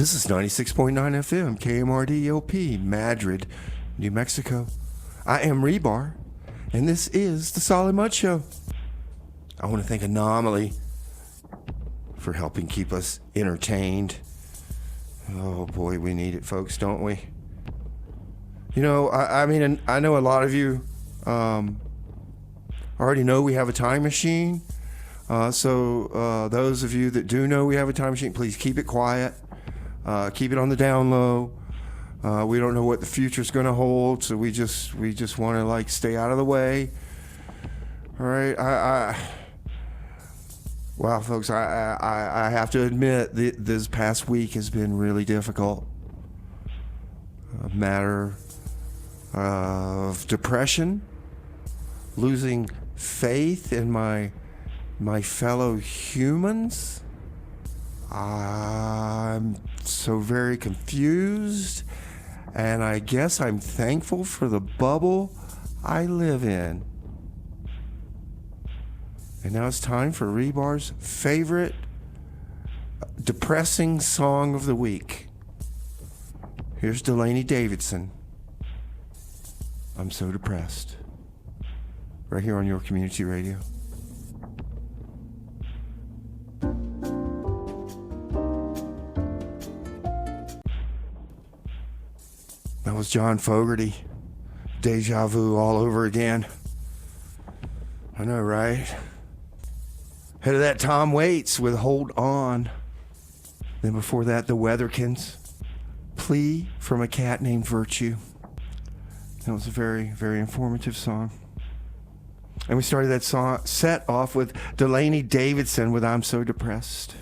This is 96.9 FM KMRD-LP Madrid, New Mexico. I am Rebar, and this is the Solid Mud Show. I want to thank Anomaly for helping keep us entertained. Oh boy, we need it, folks, don't we? You know, I mean, I know a lot of you already know we have a time machine. So those of you that do know we have a time machine, please keep it quiet. Keep it on the down low. We don't know what the future's going to hold, so we just want to like stay out of the way. All right, wow, folks, I have to admit this past week has been really difficult. A matter of depression, losing faith in my fellow humans. I'm so very confused, and I guess I'm thankful for the bubble I live in. And now it's time for Rebar's favorite depressing song of the week. Here's Delaney Davidson. I'm so depressed. Right here on your community radio. That was John Fogerty. Deja vu all over again. I know, right? Head of that, Tom Waits with Hold On. Then before that, the Weatherkins. Plea from a Cat Named Virtue. That was a very, very informative song. And we started that song set off with Delaney Davidson with I'm So Depressed.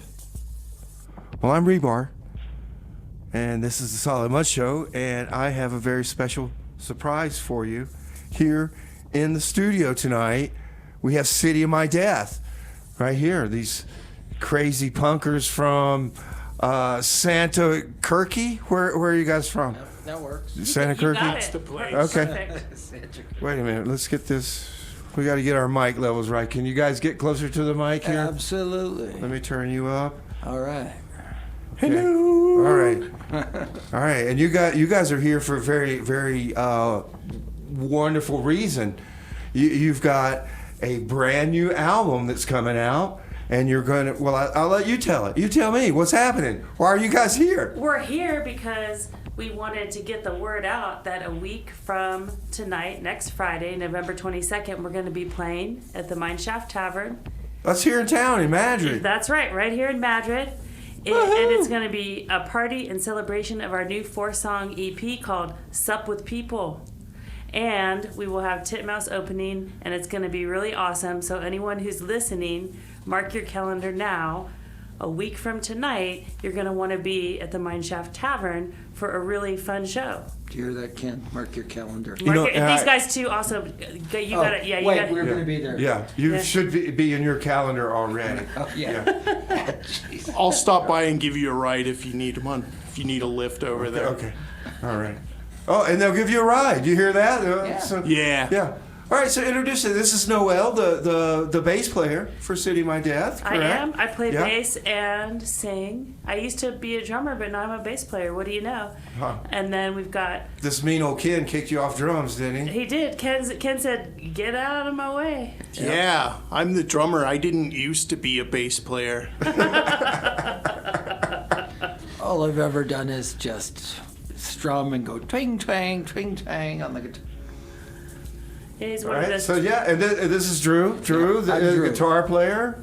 Well, I'm Rebar. And this is the Solid Mud Show, and I have a very special surprise for you. Here in the studio tonight, we have City of My Death, right here. These crazy punkers from Santa Kirky. Where are you guys from? That works. Santa Kirky? That's the place. Okay. Wait a minute, let's get this. We got to get our mic levels right. Can you guys get closer to the mic here? Absolutely. Let me turn you up. All right. Okay. Hello. All right. All right. And you guys are here for a very, very wonderful reason. You've got a brand new album that's coming out, and you're going to, well, I'll let you tell it. You tell me. What's happening? Why are you guys here? We're here because we wanted to get the word out that a week from tonight, next Friday, November 22nd, we're going to be playing at the Mineshaft Tavern. That's here in town in Madrid. That's right here in Madrid. And it's going to be a party in celebration of our new 4-song EP called Sup With People. And we will have Titmouse opening, and it's going to be really awesome. So anyone who's listening, mark your calendar now. A week from tonight, you're going to want to be at the Mineshaft Tavern for a really fun show. Do you hear that, Ken? Mark your calendar. These guys too also, you got it. Yeah, you got it. We're going to be there. Yeah, you should be in your calendar already. Oh, yeah. I'll stop by and give you a ride if you need one. If you need a lift over there. Okay. All right. Oh, and they'll give you a ride. You hear that? Yeah. Yeah. All right, so introduce it. This is Noel, the bass player for City of My Death, correct? I am. I play bass and sing. I used to be a drummer, but now I'm a bass player. What do you know? Huh. And then we've got... This mean old Ken kicked you off drums, didn't he? He did. Ken said, get out of my way. Yeah, I'm the drummer. I didn't used to be a bass player. All I've ever done is just strum and go twang, twang, twang, twang on the guitar. Yeah, he's All one of right, those... so yeah, and this is Drew, the guitar player.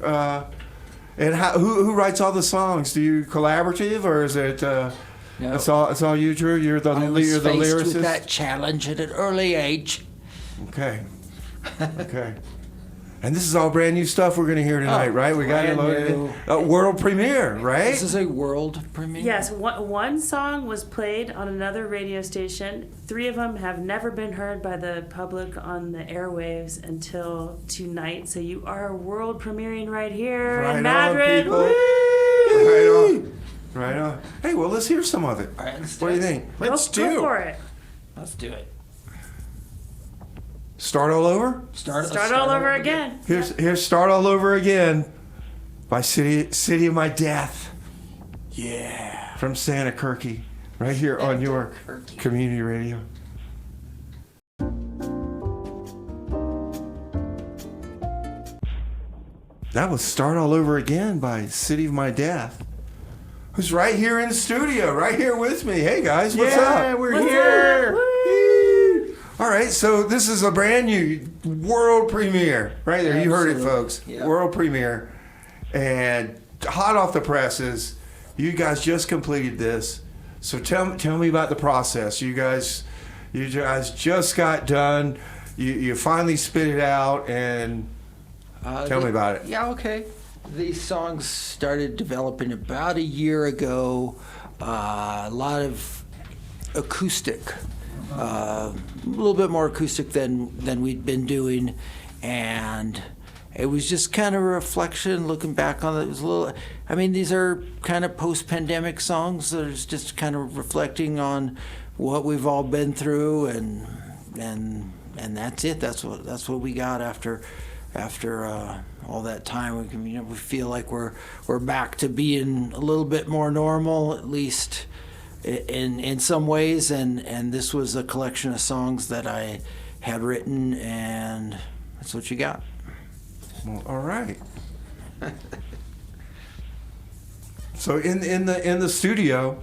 And who writes all the songs? Do you collaborative, or is it... No. It's all you, Drew? You're the I was faced lyricist? with that challenge at an early age. Okay. And this is all brand new stuff we're going to hear tonight, right? We got it loaded in. World premiere, right? This is a world premiere? Yes, one song was played on another radio station. 3 of them have never been heard by the public on the airwaves until tonight. So you are world premiering right here in Madrid. Right on. Hey, well, let's hear some of it. All right, What do you think? Go for it. Let's do it. Start all over? Start all over again. Here's Start All Over Again by City of My Death. Yeah. From Santa Kirky, right here on York Kirky. Community Radio. That was Start All Over Again by City of My Death, who's right here in the studio, right here with me. Hey guys, what's up? We're What's here. up? Woo! All right, so this is a brand new world premiere, right there. You heard it, Absolutely. folks. Yeah. World premiere, and hot off the presses. You guys just completed this, so tell me about the process. You guys just got done. You finally spit it out, and tell me about it. Yeah, okay. These songs started developing about a year ago. A lot of acoustic, a little bit more acoustic than we'd been doing, and it was just kind of a reflection. Looking back on it, it was a little. I mean, these are kind of post-pandemic songs. There's just kind of reflecting on what we've all been through, and that's it. That's what we got after all that time. We feel like we're back to being a little bit more normal, at least in some ways. And this was a collection of songs that I had written, and that's what you got. Well, all right. So in the studio,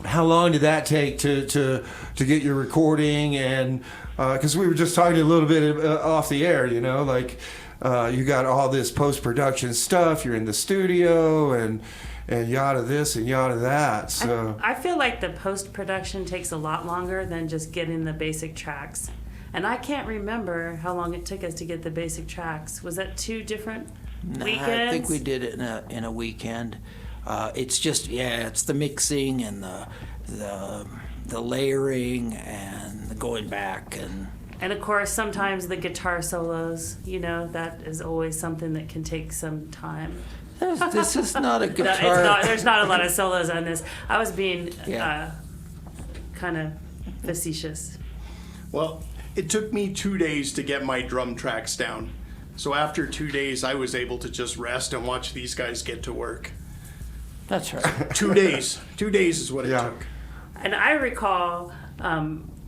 how long did that take to get your recording? And because we were just talking a little bit off the air, like you got all this post-production stuff. You're in the studio and yada this and yada that. So I feel like the post-production takes a lot longer than just getting the basic tracks. And I can't remember how long it took us to get the basic tracks. Was that 2 different weekends? I think we did it in a weekend. It's just it's the mixing and the layering and the going back And of course, sometimes the guitar solos, that is always something that can take some time. This is not a No, guitar. there's not a lot of solos on this. I was being Yeah. kind of facetious. Well, it took me 2 days to get my drum tracks down. So after 2 days, I was able to just rest and watch these guys get to work. That's right. 2 days. 2 days is what it Yeah. took. And I recall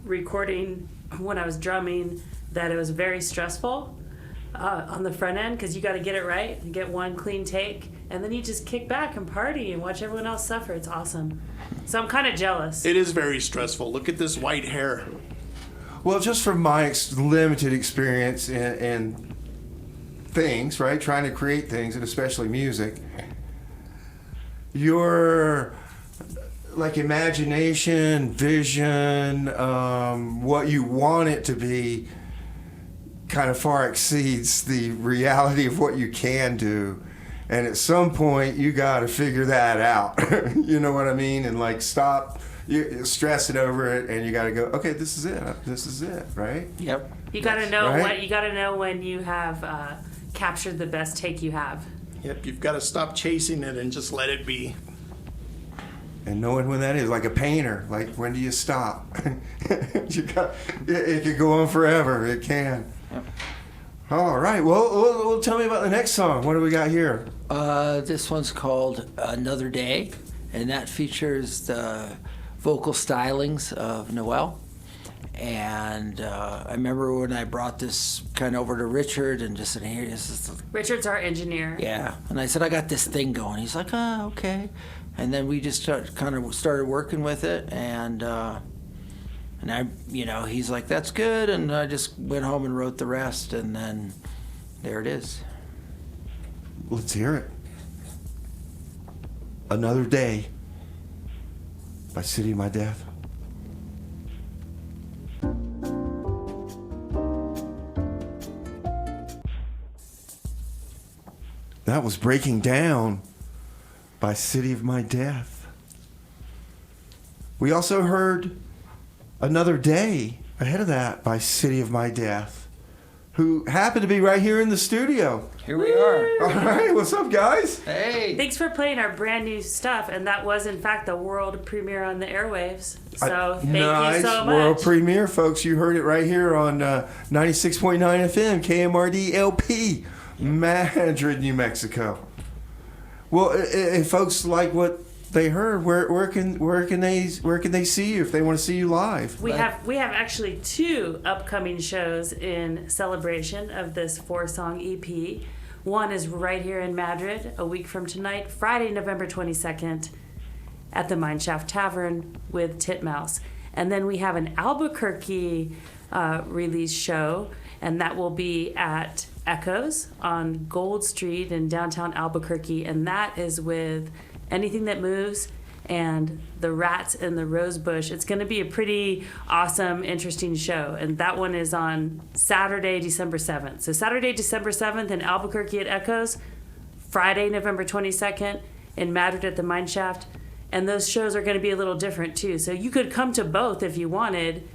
recording when I was drumming that it was very stressful on the front end because you got to get it right and get one clean take, and then you just kick back and party and watch everyone else suffer. It's awesome. So I'm kind of jealous. It is very stressful. Look at this white hair. well, just from my limited experience in things, right, trying to create things, and especially music, your like imagination, vision, what you want it to be kind of far exceeds the reality of what you can do. And at some point you got to figure that out. You know what I mean? And like stop stressing over it, and you got to go, okay, this is it, right? Yep. You got to know Right? you got to know when you have captured the best take you have. Yep, you've got to stop chasing it and just let it be. And knowing when that is, like a painter, like when do you stop? It could go on forever. It can. Yep. All right. Well, tell me about the next song. What do we got here? This one's called Another Day, and that features the vocal stylings of Noel. And I remember when I brought this kind of over to Richard and just said, here, this is Richard's our engineer. yeah. And I said, I got this thing going. He's like, oh, okay. And then we just started working with it, and I, he's like, that's good. And I just went home and wrote the rest, and then there it is. Let's hear it. Another Day by City of My Death. That was Breaking Down by City of My Death. We also heard Another Day ahead of that by City of My Death, who happened to be right here in the studio. Here we are. All right, what's up, guys? Hey. Thanks for playing our brand new stuff, and that was in fact the world premiere on the airwaves. So thank you so much. World premiere, folks. You heard it right here on 96.9 FM KMRD-LP Madrid, New Mexico. Well, if folks like what they heard, where can they see you if they want to see you live? We have actually 2 upcoming shows in celebration of this 4-song EP. One is right here in Madrid a week from tonight, Friday, November 22nd, at the Mineshaft Tavern with Titmouse. And then we have an Albuquerque release show, and that will be at Echoes on Gold Street in downtown Albuquerque, and that is with Anything That Moves and the Rats in the Rosebush. It's going to be a pretty awesome, interesting show, and that one is on Saturday, December 7th. So Saturday, December 7th in Albuquerque at Echoes, Friday, November 22nd in Madrid at the Mineshaft, and those shows are going to be a little different too. So you could come to both if you wanted,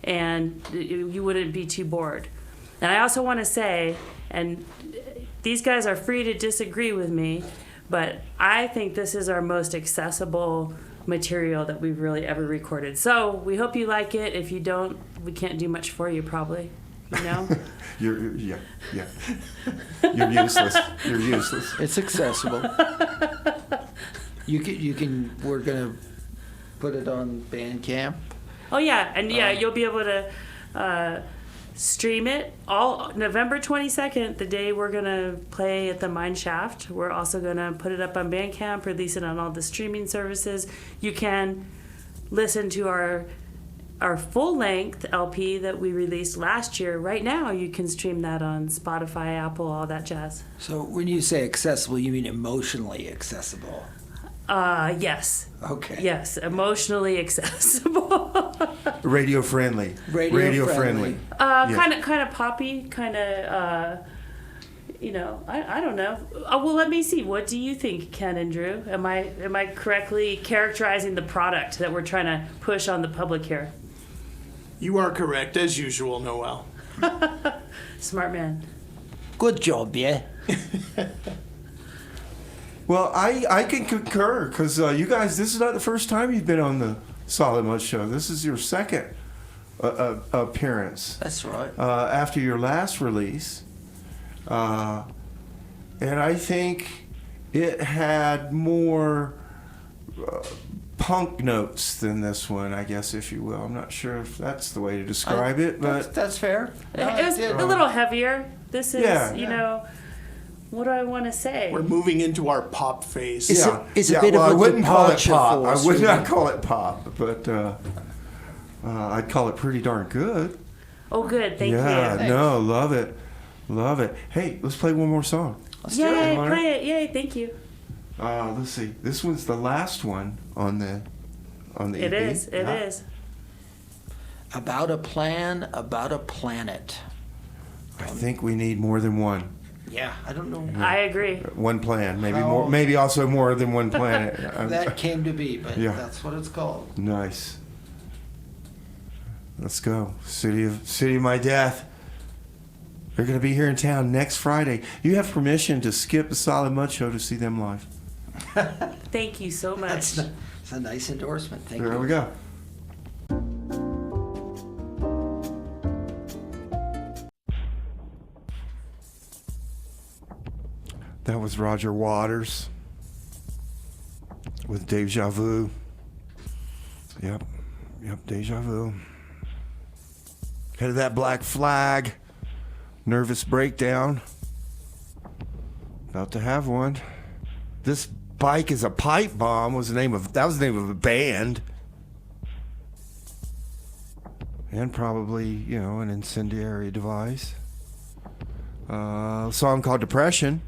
and you wouldn't be too bored. And I also want to say, and these guys are free to disagree with me, but I think this is our most accessible material that we've really ever recorded. So we hope you like it. If you don't, we can't do much for you, probably. You know? You're useless. You're useless. It's accessible. You can. We're gonna put it on Bandcamp. Oh yeah, and you'll be able to stream it all November 22nd, the day we're gonna play at the Mineshaft. We're also gonna put it up on Bandcamp, release it on all the streaming services. You can listen to our full-length LP that we released last year. Right now, you can stream that on Spotify, Apple, all that jazz. So when you say accessible, you mean emotionally accessible? Yes. Okay. Yes, emotionally accessible. Radio friendly. Radio friendly. Kind of poppy, kind of. I don't know. Well, let me see. What do you think, Ken and Drew? Am I correctly characterizing the product that we're trying to push on the public here? You are correct, as usual, Noel. Smart man. Good job, yeah. Well, I can concur, because you guys, this is not the first time you've been on the Solid Mud Show. This is your second appearance. That's right. After your last release. And I think it had more punk notes than this one, I guess, if you will. I'm not sure if that's the way to describe it, but that's fair. It was a little heavier. This is, what do I want to say? We're moving into our pop phase. It's a bit of I a wouldn't call it departure pop. for I us, would really. not call it pop, but I'd call it pretty darn good. Oh, good. Thank Yeah, you. no, love it. Love it. Hey, let's play one more song. Yay, play it. Yay, thank you. Let's see. This one's the last one on the It EP. is. It Yeah. is. About a plan, about a planet. I think we need more than one. Yeah, I don't know. I agree. One plan, maybe How- more, maybe also more than one planet. That came to be, but Yeah. that's what it's called. Nice. Let's go. City of my death. They're going to be here in town next Friday. You have permission to skip the Solid Mud Show to see them live. Thank you so much. That's a nice endorsement. Thank you. There we go. That was Roger Waters with Deja Vu. Yep, Deja Vu. Head of that Black Flag. Nervous Breakdown. About to have one. This Bike is a Pipe Bomb was the name of a band. And probably, an incendiary device. A song called Depression.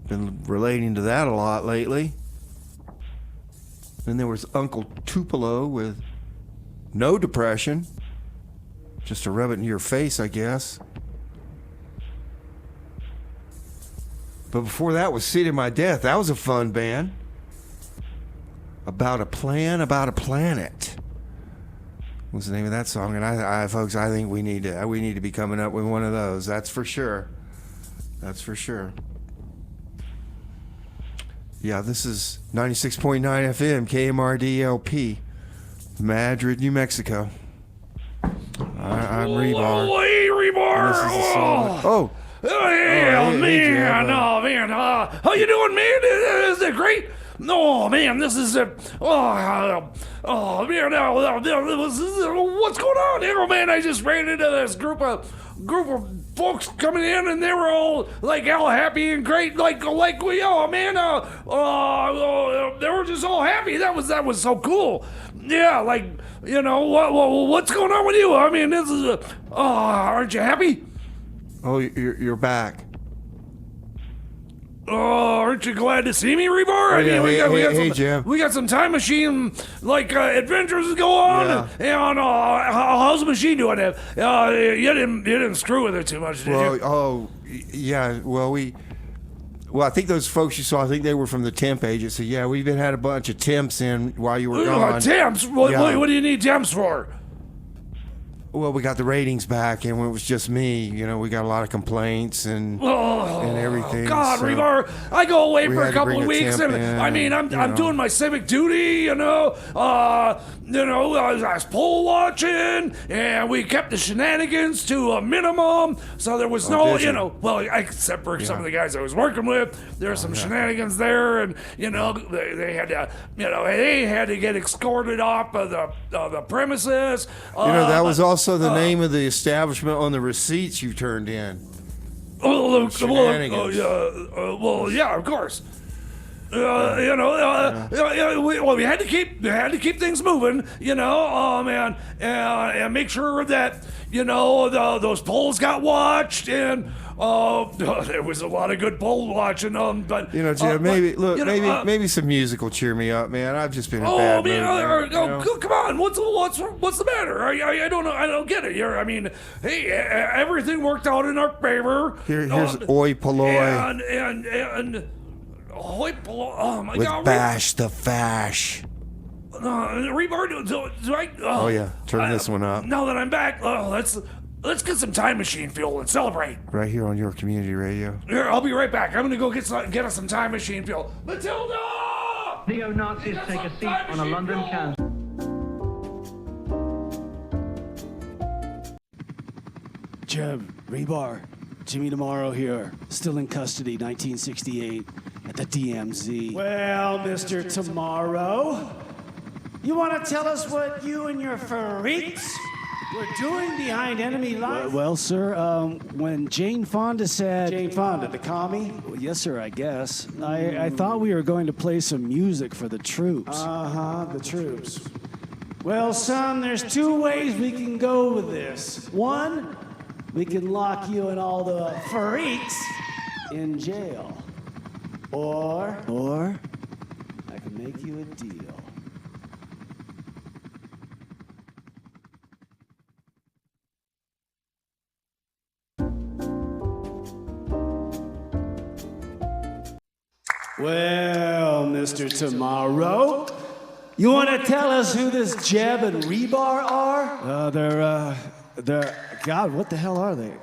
Been relating to that a lot lately. Then there was Uncle Tupelo with No Depression. Just to rub it in your face, I guess. But before that was Seat of My Death. That was a fun band. About a Plan, About a Planet was the name of that song. And I folks, I think we need to be coming up with one of those. That's for sure. That's for sure. Yeah, this is 96.9 FM KMRD-LP Madrid, New Mexico. I'm Rebar. Rebar! This is the song. hey, man. Jeb, Oh, man. How you doing, man? Is it great? Oh, man, this is man. What's going on? Oh, man, I just ran into this group of folks coming in, and they were all happy and great, man. They were just all happy. That was so cool. Yeah, what's going on with you? I mean, this is aren't you happy? Oh, you're back. Oh, aren't you glad to see me, Rebar? Jim. We got some time machine adventures to go on. Yeah. And how's the machine doing? You didn't screw with it too much, did you? Yeah. Well, I think those folks you saw, I think they were from the temp agency. Yeah, we've had a bunch of temps in while you were gone. Temps? What do you need temps for? Well, we got the ratings back, and when it was just me, we got a lot of complaints and everything. God, so Rebar, I go away for a couple bring of a weeks, temp and in, I mean, I'm doing my civic duty, I was pole watching, and we kept the shenanigans to a minimum, so there was except for some of the guys I was working with, there were some shenanigans there, and they had to get escorted off of the premises. That was also the name of the establishment on the receipts you turned in. Shenanigans. Yeah, of course. We had to keep things moving, and make sure that those polls got watched, and there was a lot of good poll watching. But Jim, maybe some music will cheer me up, man. I've just been in a bad mood. Come on, what's the matter? I don't know. I don't get it. Everything worked out in our favor. Here's Oi Polloi. And Oi Polloi. Oh my with God! Bash the Fash. Rebar, do I? Turn this one up. Now that I'm back, let's get some time machine fuel and celebrate. Right here on your community radio. Here, I'll be right back. I'm gonna go get us some time machine fuel. Matilda! Neo-Nazis take a seat on a London can. Jeb, Rebar, Jimmy Tomorrow here, still in custody, 1968, at the DMZ. Well, Mr. Tomorrow, you want to tell us what you and your freaks were doing behind enemy lines? Well, sir, when Jane Fonda said... Jane Fonda, the commie? Well, yes, sir, I guess. I thought we were going to play some music for the troops. Uh-huh, the troops. Well, son, there's two ways we can go with this. One, we can lock you and all the freaks in jail. Or I can make you a deal. Well, Mr. Tomorrow, you want to tell us who this Jeb and Rebar are? They're God, what the hell are they?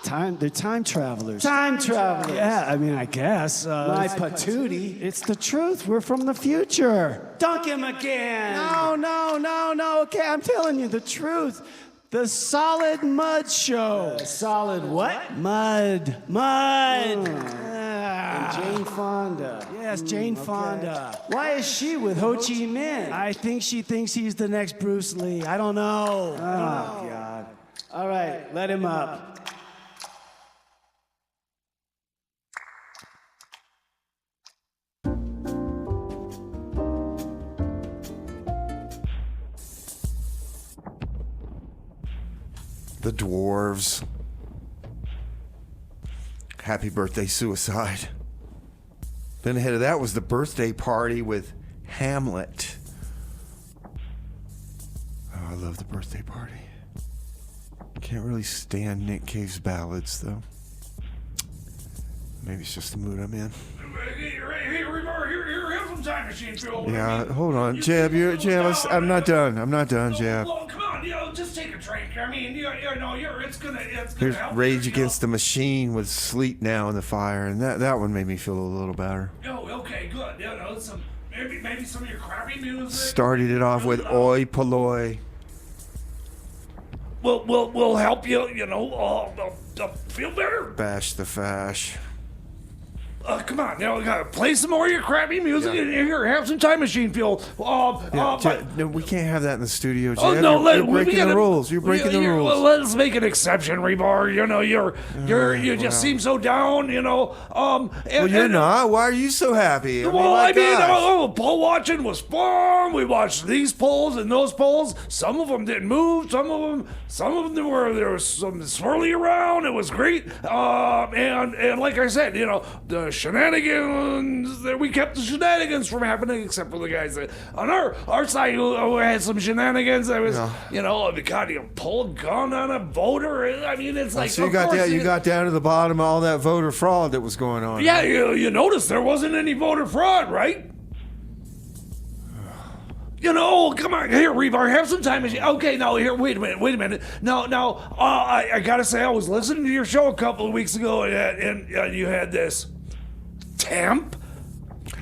They're time travelers. Time travelers? Yeah, I mean, I guess. My patootie. It's the truth. We're from the future. Dunk him again. No. Okay, I'm telling you the truth. The Solid Mud Show. Solid what? Mud. And Jane Fonda. Yes, Jane Fonda. Why is she with Ho Chi Minh? I think she thinks he's the next Bruce Lee. I don't know. Oh, God. All right, let him up. The Dwarves. Happy Birthday Suicide. Then ahead of that was the birthday party with Hamlet. Oh, I love the birthday party. Can't really stand Nick Cave's ballads, though. Maybe it's just the mood I'm in. Hey, Rebar, here, have some time machine fuel. Yeah, hold on. Jeb, I'm not done. I'm not done, Jeb. Well, come on, just take a drink. I mean, it's gonna Here's help. Rage Against the Machine with Sleep Now in the Fire, and that one made me feel a little better. Oh, okay, good. Maybe some of your crappy music. Started it off with Oi Polloi. will help you, feel better. Bash the fash. Come on, play some more of your crappy music and here, have some Time Machine feel. No, we can't have that in the studio, Jeb. Oh no! You're breaking the rules. You're breaking the rules. Well, let's make an exception, Rebar. You just seem so down. Well, you're not. Why are you so happy? Pole watching was fun. We watched these poles and those poles. Some of them didn't move. Some of them there was some swirly around. It was great. And like I said, the shenanigans. We kept the shenanigans from happening, except for the guys that on our side who had some shenanigans. That was, God, you pulled gun on a voter. I mean, it's like so you got down to the bottom of all that voter fraud that was going on. Yeah, you noticed there wasn't any voter fraud, right? Come on, here, Rebar, have some time. Okay, now here, wait a minute. Now, I gotta say, I was listening to your show a couple of weeks ago, and you had this temp.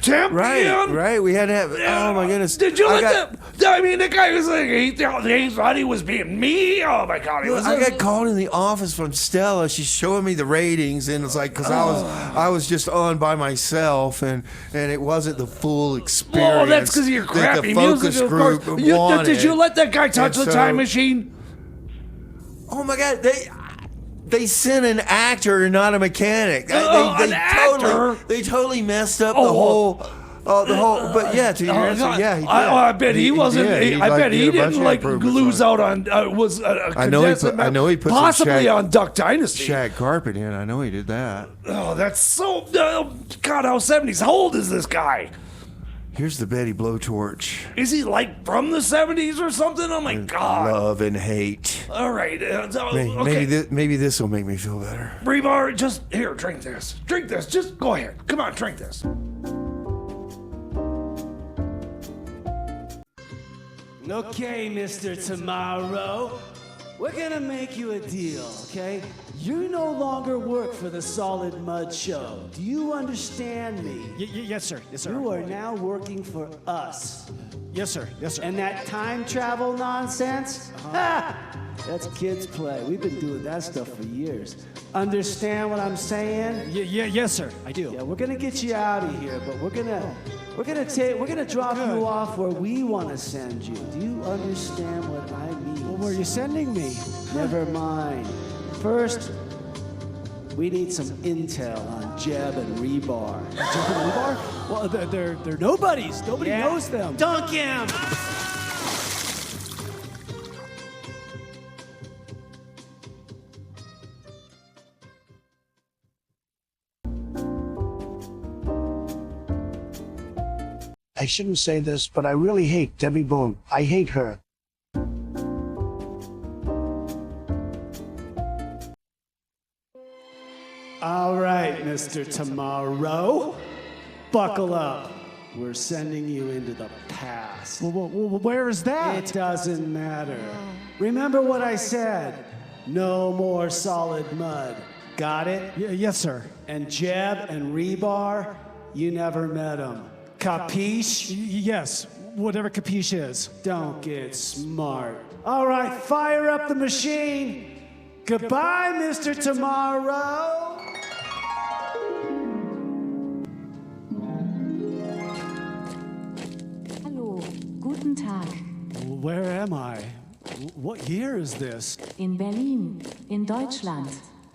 Right. We had to have. Oh my goodness! Did you let the guy was like he thought he was being me. Oh my God! I got called in the office from Stella. She's showing me the ratings, and it's like because I was just on by myself, and it wasn't the full experience. Well, that's because of your crappy the focus music. Group wanted. Did you let that guy touch the time machine? Oh my God! They sent an actor, not a mechanic. An actor? They totally messed up the whole. But yeah, to your answer, yeah, he did. I bet he wasn't. I bet he didn't lose out on. I know he put possibly on Duck Dynasty. Shag carpet in. I know he did that. Oh, that's so. God, how 70s? How old is this guy? Here's the Betty blowtorch. Is he like from the 70s or something? Oh my God. Love and hate. All right. Okay. Maybe this will make me feel better. Rebar, just here, drink this. Drink this. Just go ahead. Come on, drink this. Okay, Mr. Tomorrow. We're gonna make you a deal, okay? You no longer work for the Solid Mud Show. Do you understand me? Yes, sir. Yes, sir. You are now working for us. Yes, sir. Yes, sir. And that time travel nonsense? Ha! That's kids' play. We've been doing that stuff for years. Understand what I'm saying? Yes, sir. I do. Yeah, we're gonna get you out of here, but we're gonna drop you off where we want to send you. Do you understand what I mean? Well, where are you sending me? Never mind. First, we need some intel on Jeb and Rebar. Jeb and Rebar? Well, they're nobodies. Nobody knows them. Dunk him! I shouldn't say this, but I really hate Debbie Boone. I hate her. All right, Mr. Tomorrow. Buckle up. We're sending you into the past. Well, where is that? It doesn't matter. Remember what I said. No more solid mud. Got it? Yes, sir. And Jeb and Rebar, you never met them. Capiche? Yes, whatever capiche is. Don't get smart. All right, fire up the machine. Goodbye, Mr. Tomorrow. Hallo, guten Tag. Where am I? What year is this? In Berlin, in Deutschland.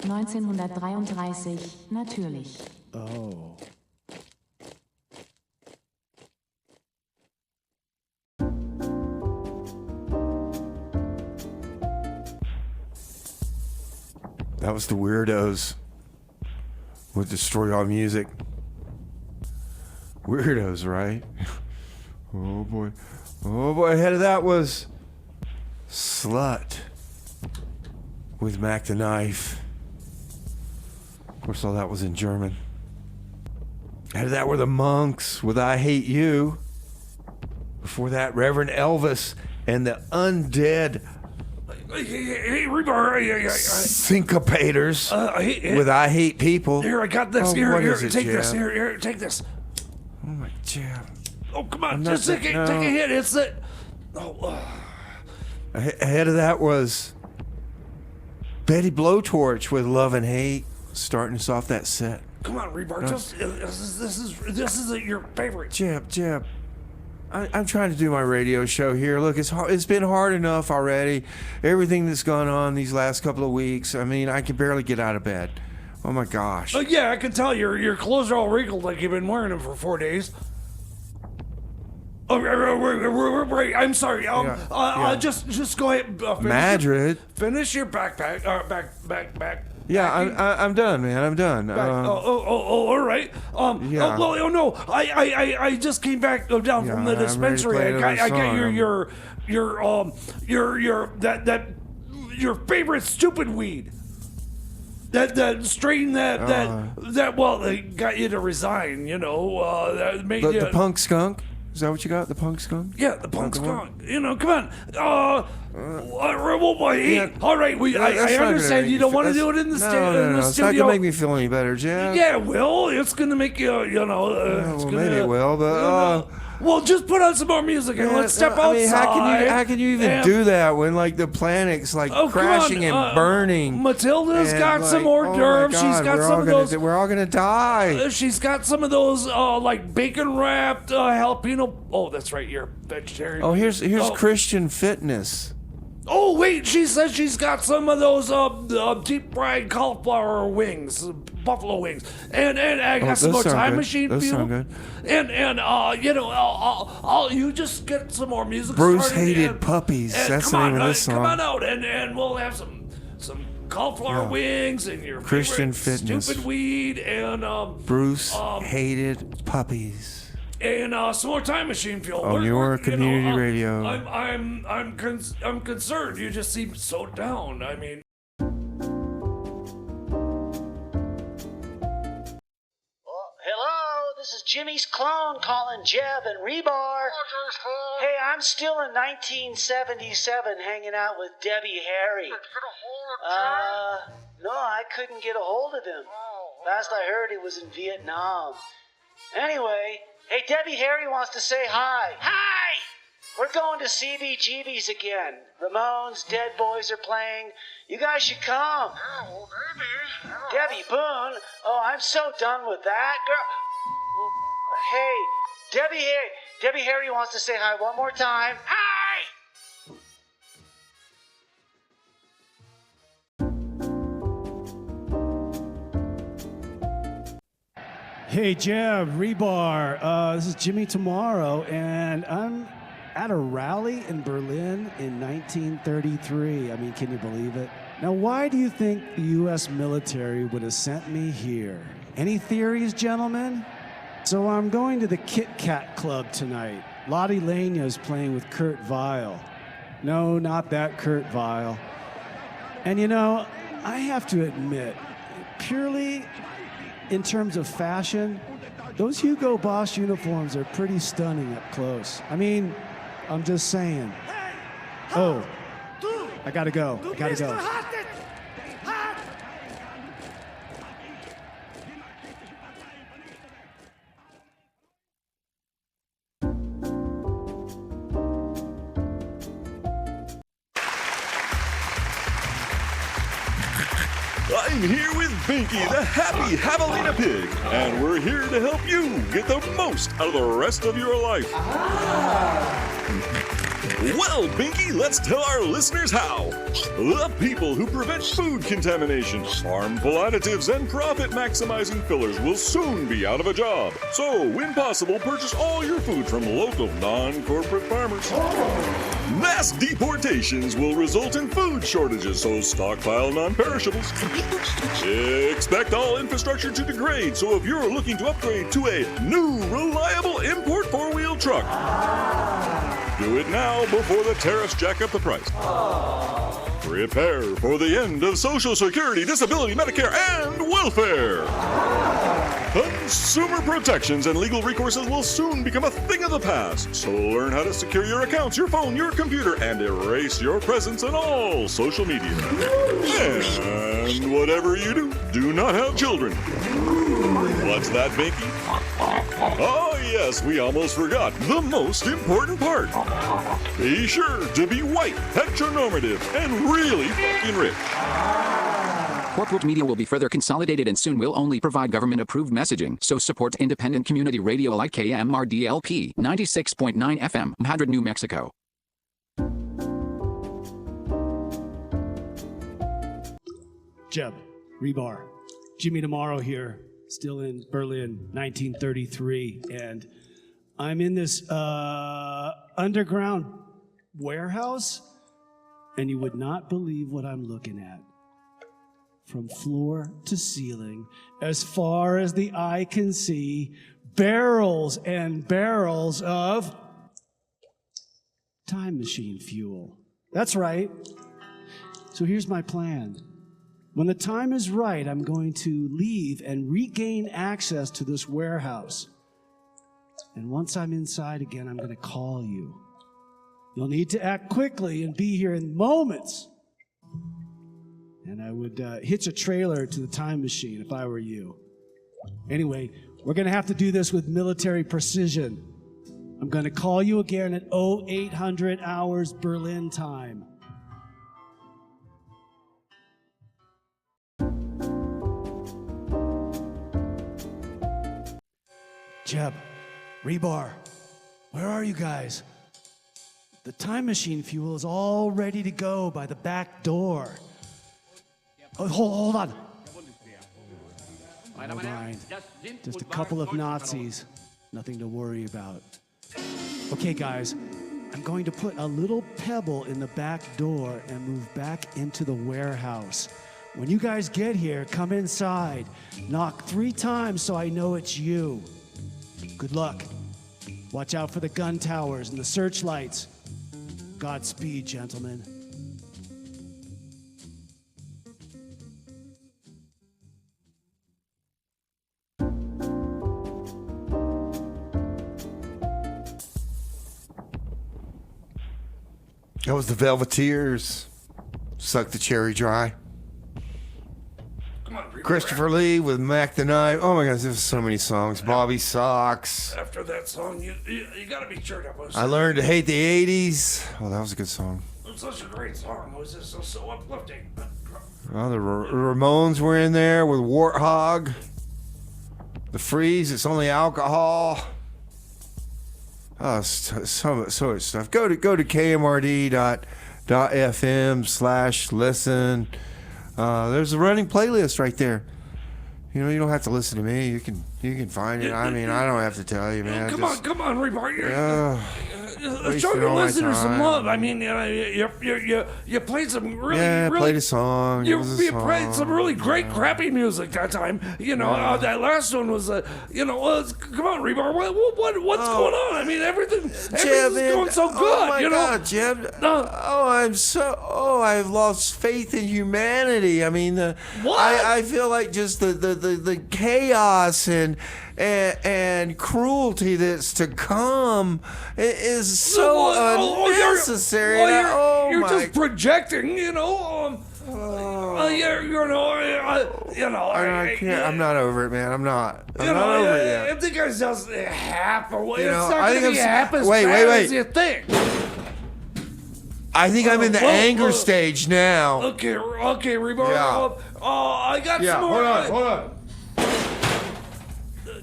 1933, natürlich. Oh. That was the Weirdos with Destroy All Music. Weirdos, right? Oh boy. Ahead of that was Slut with Mac the Knife. Of course, all that was in German. Ahead of that were the Monks with I Hate You. Before that, Reverend Elvis and the Undead Syncopators with I Hate People. Here, I got this. Here, take this. Here, take this. Oh my jam. Oh, come on, just take a hit. It's it. Ahead of that was Betty Blowtorch with Love and Hate, starting us off that set. Come on, Rebar. This is your favorite. Jeb. I'm trying to do my radio show here. Look, it's hard. It's been hard enough already. Everything that's gone on these last couple of weeks. I mean, I can barely get out of bed. Oh my gosh. Yeah, I can tell your clothes are all wrinkled like you've been wearing them for 4 days. Oh, right. I'm sorry. Just go ahead. Madrid. Finish your backpack. Back. Yeah, I'm done, man. I'm done. All right. Yeah. No. I just came back down from the dispensary. I got your favorite stupid weed. That strain that got you to resign. You know, that made you the punk skunk. Is that what you got? The punk skunk? Yeah, the punk skunk. You know, come on. All right. I understand you don't want to do it in the studio. No. It's not gonna make me feel any better, Jeff. Yeah, well, it's gonna make you. Maybe it will, but. Well, just put on some more music and let's step outside. How can you even do that when like the planet's like crashing and burning? Matilda's got some hors d'oeuvres. She's got some of those. We're all gonna die. She's got some of those like bacon wrapped jalapeno. Oh, that's right. You're a vegetarian. Oh, here's Christian Fitness. Oh wait, she says she's got some of those deep fried cauliflower wings, buffalo wings, and I got some more time machine. Those sound good. And I'll you just get some more music. Bruce hated puppies. That's the name of this song. Come on out, and we'll have some cauliflower wings and your Christian favorite Fitness, stupid weed, and Bruce hated puppies. And some more time machine fuel. On your community radio. I'm concerned. You just seem so down. I mean. Hello, this is Jimmy's clone calling Jeb and Rebar. Hey, I'm still in 1977 hanging out with Debbie Harry. No, I couldn't get a hold of him. Last I heard he was in Vietnam. Anyway, hey, Debbie Harry wants to say hi. Hi! We're going to CBGB's again. Ramones, Dead Boys are playing. You guys should come. Oh, maybe. Debbie Boone. Oh, I'm so done with that, girl. Hey, Debbie Harry wants to say hi one more time. Hi! Hey, Jeb, Rebar. This is Jimmy Tomorrow, and I'm at a rally in Berlin in 1933. I mean, can you believe it? Now, why do you think the U.S. military would have sent me here? Any theories, gentlemen? So I'm going to the Kit Kat Club tonight. Lottie Lania is playing with Kurt Weill. No, not that Kurt Weill. And you know, I have to admit, purely in terms of fashion, those Hugo Boss uniforms are pretty stunning up close. I mean, I'm just saying. Oh, I gotta go. I'm here with Binky, the happy javelina pig, and we're here to help you get the most out of the rest of your life. Well, Binky, let's tell our listeners how. The people who prevent food contamination, harmful additives, and profit-maximizing fillers will soon be out of a job. So, when possible, purchase all your food from local non-corporate farmers. Mass deportations will result in food shortages, so stockpile non-perishables. Expect all infrastructure to degrade, so if you're looking to upgrade to a new, reliable import four-wheel truck, do it now before the tariffs jack up the price. Prepare for the end of Social Security, Disability, Medicare, and welfare. Consumer protections and legal recourses will soon become a thing of the past. So learn how to secure your accounts, your phone, your computer, and erase your presence on all social media. And whatever you do, do not have children. What's that, Binky? Oh, yes, we almost forgot the most important part. Be sure to be white, heteronormative, and really f***ing rich. Corporate media will be further consolidated and soon will only provide government-approved messaging, so support independent community radio like KMRD-LP 96.9 FM, Madrid, New Mexico. Jeb, Rebar, Jimmy Tomorrow here, still in Berlin, 1933, and I'm in this underground warehouse, and you would not believe what I'm looking at. From floor to ceiling, as far as the eye can see, barrels and barrels of time machine fuel. That's right. So here's my plan. When the time is right, I'm going to leave and regain access to this warehouse. And once I'm inside again, I'm going to call you. You'll need to act quickly and be here in moments. And I would hitch a trailer to the time machine if I were you. Anyway, we're going to have to do this with military precision. I'm going to call you again at 0800 hours Berlin time. Jeb, Rebar, where are you guys? The time machine fuel is all ready to go by the back door. Oh, hold on. Never mind. Just a couple of Nazis. Nothing to worry about. Okay, guys. I'm going to put a little pebble in the back door and move back into the warehouse. When you guys get here, come inside. Knock 3 times so I know it's you. Good luck. Watch out for the gun towers and the searchlights. Godspeed, gentlemen. That was the Velveteers. Suck the Cherry Dry. Christopher Lee with Mac the Knife. Oh my gosh, there's so many songs. Bobby Socks. After that song, you gotta be cheered up. I Learned to Hate the 80s. Oh, that was a good song. It was such a great song. It was just so uplifting. Oh, the Ramones were in there with Warthog. The Freeze, It's Only Alcohol. Oh, so much stuff. Go to KMRD.FM/listen. There's a running playlist right there. You know, you don't have to listen to me. You can find it. I mean, I don't have to tell you, man. Come on, Rebar. Show your listeners some love. I mean, you played some really played a song. You played some really great crappy music that time. You know, that last one was come on, Rebar. What's going on? I mean, everything's going so good. Oh my God, Jeb. I've lost faith in humanity. I mean, I feel like just the chaos and cruelty that's to come is so unnecessary. You're just projecting, I can't. I'm not over it, man. I'm not over it yet. I think it's just half away. It's not going to be half as bad as you think. I think I'm in the anger stage now. Okay, Rebar. Yeah. I got some more. Hold on.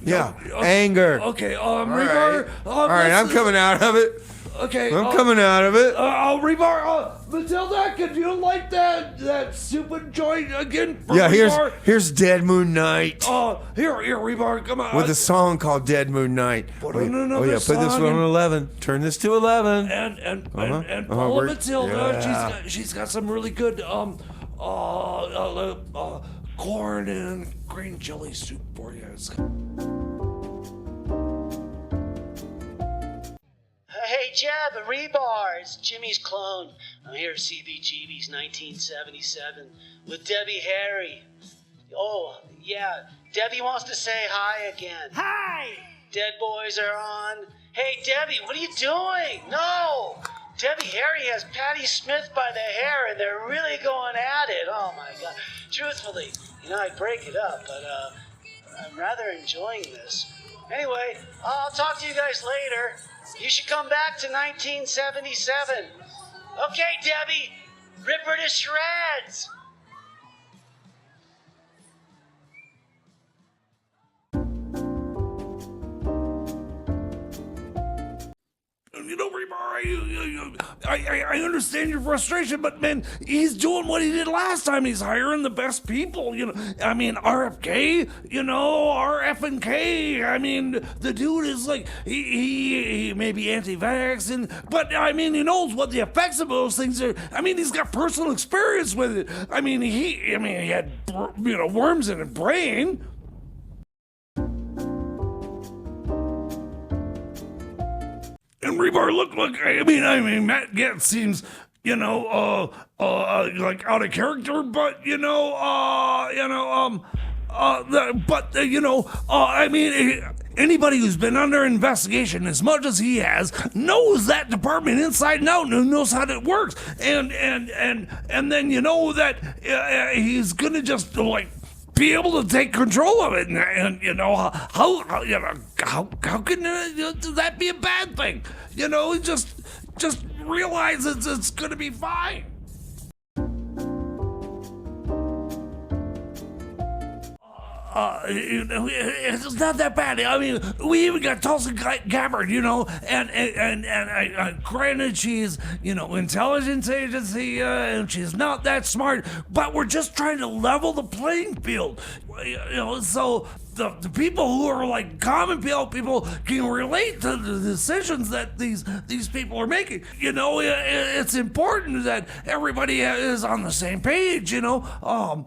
Yeah, anger. Okay, Rebar. All right, I'm coming out of it. Okay, I'm coming out of it. Rebar. Matilda, could you like that stupid joint again? Yeah, Rebar? here's Dead Moon Night. Here, Rebar, come on. With a song called Dead Moon Night. Put another put this one on 11. Turn this to 11. And Paula Matilda, she's got some really good corn and green chili soup for you. Hey, Jeb, Rebar, it's Jimmy's clone. I'm here at CBGB's 1977 with Debbie Harry. Oh, yeah, Debbie wants to say hi again. Hi! Dead Boys are on. Hey, Debbie, what are you doing? No! Debbie Harry has Patti Smith by the hair, and they're really going at it. Oh, my God. Truthfully, I'd break it up, but I'm rather enjoying this. Anyway, I'll talk to you guys later. You should come back to 1977. Okay, Debbie, rip her to shreds. I understand your frustration, but man, he's doing what he did last time. He's hiring the best people, you know. I mean, RFK, you know, RFK. I mean, the dude is like, he may be anti-vax, but I mean, he knows what the effects of those things are. I mean, he's got personal experience with it. I mean, he had, you know, worms in his brain. And Rebar, look, I mean, Matt Gaetz seems, you know, like out of character, but, you know, I mean, anybody who's been under investigation as much as he has knows that department inside and out and knows how it works. And then you know that he's gonna just like be able to take control of it, and you know how can that be a bad thing? You know, just realize it's gonna be fine. You know, it's not that bad. I mean, we even got Tulsi Gabbard, you know, and granted she's, you know, intelligence agency, and she's not that smart, but we're just trying to level the playing field, you know, so the people who are like common people can relate to the decisions that these people are making. You know, it's important that everybody is on the same page, you know.